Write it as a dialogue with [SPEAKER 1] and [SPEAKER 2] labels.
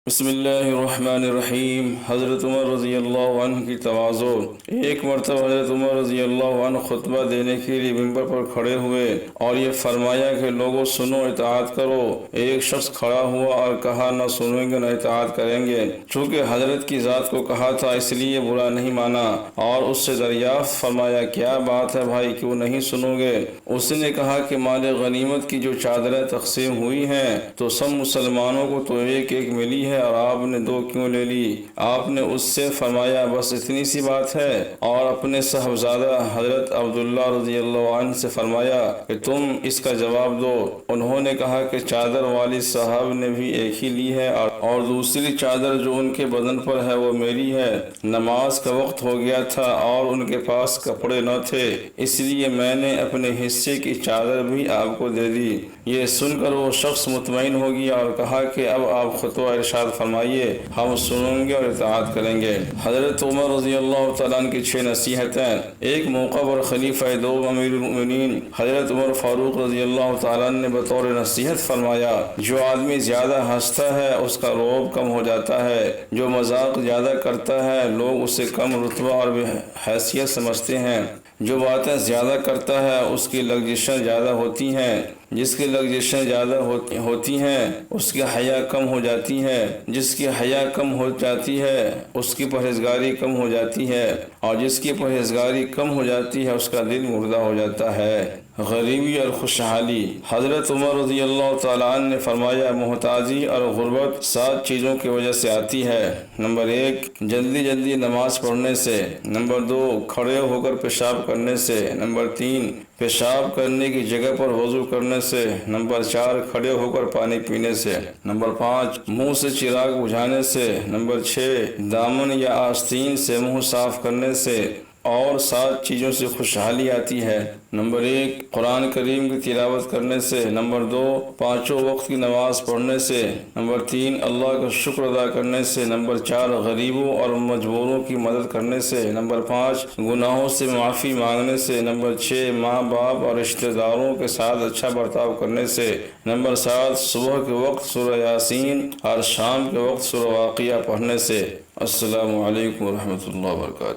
[SPEAKER 1] بسم اللہ الرحمن الرحیم۔ حضرت عمر رضی اللہ عنہ کی تواضع۔ ایک مرتبہ حضرت عمر رضی اللہ عنہ خطبہ دینے کے لیے ممبر پر کھڑے ہوئے اور یہ فرمایا کہ لوگوں سنو، اطاعت کرو۔ ایک شخص کھڑا ہوا اور کہا نہ سنیں گے نہ اطاعت کریں گے۔ چونکہ حضرت کی ذات کو کہا تھا اس لیے برا نہیں مانا اور اس سے دریافت فرمایا کیا بات ہے بھائی، کیوں نہیں سنو گے؟ اس نے کہا کہ مال غنیمت کی جو چادریں تقسیم ہوئی ہیں تو سب مسلمانوں کو تو ایک ایک ملی ہے اور آپ نے دو کیوں لے لی؟ آپ نے اس سے فرمایا بس اتنی سی بات ہے، اور اپنے صاحبزادہ حضرت عبداللہ رضی اللہ عنہ سے فرمایا کہ تم اس کا جواب دو۔ انہوں نے کہا کہ چادر والد صاحب نے بھی ایک ہی لی ہے اور دوسری چادر جو ان کے بدن پر ہے وہ میری ہے۔ نماز کا وقت ہو گیا تھا اور ان کے پاس کپڑے نہ تھے، اس لیے میں نے اپنے حصے کی چادر بھی آپ کو دے دی۔ یہ سن کر وہ شخص مطمئن ہو گیا اور کہا کہ اب آپ خطبہ ارشاد فرمائیے، ہم سنیں گے اور اطاعت کریں گے۔ حضرت عمر رضی اللہ تعالیٰ عنہ کی 6 نصیحتیں۔ ایک موقع پر خلیفہ دوم امیر المؤمنین حضرت عمر فاروق رضی اللہ تعالیٰ عنہ نے بطور نصیحت فرمایا جو آدمی زیادہ ہنستا ہے اس کا رعب کم ہو جاتا ہے، جو مذاق زیادہ کرتا ہے لوگ اسے کم رتبہ اور حیثیت سمجھتے ہیں، جو باتیں زیادہ کرتا ہے اس کی لغزشیں زیادہ ہوتی ہیں، جس کی لغزشیں زیادہ ہوتی ہیں اس کی حیا کم ہو جاتی ہے، جس کی حیا کم ہو جاتی ہے اس کی پرہیزگاری کم ہو جاتی ہے، اور جس کی پرہیزگاری کم ہو جاتی ہے اس کا دل مردہ ہو جاتا ہے۔ غریبی اور خوشحالی۔ حضرت عمر رضی اللہ تعالیٰ عنہ نے فرمایا محتاجی اور غربت 7 چیزوں کی وجہ سے آتی ہے۔ نمبر 1 جلدی جلدی نماز پڑھنے سے۔ نمبر 2 کھڑے ہو کر پیشاب کرنے سے۔ نمبر 3 پیشاب کرنے کی جگہ پر وضو کرنے سے۔ نمبر 4 کھڑے ہو کر پانی پینے سے۔ نمبر 5 منہ سے چراغ بجھانے سے۔ نمبر 6 دامن یا آستین سے منہ صاف کرنے سے۔ اور 7 چیزوں سے خوشحالی آتی ہے۔ نمبر 1 قرآن کریم کی تلاوت کرنے سے۔ نمبر 2 5 وقت کی نماز پڑھنے سے۔ نمبر 3 اللہ کا شکر ادا کرنے سے۔ نمبر 4 غریبوں اور مجبوروں کی مدد کرنے سے۔ نمبر 5 گناہوں سے معافی مانگنے سے۔ نمبر 6 ماں باپ اور رشتہ داروں کے ساتھ اچھا برتاؤ کرنے سے۔ نمبر 7 صبح کے وقت سورہ یاسین اور شام کے وقت سورہ واقعہ پڑھنے سے۔ السلام علیکم ورحمۃ اللہ وبرکاتہ۔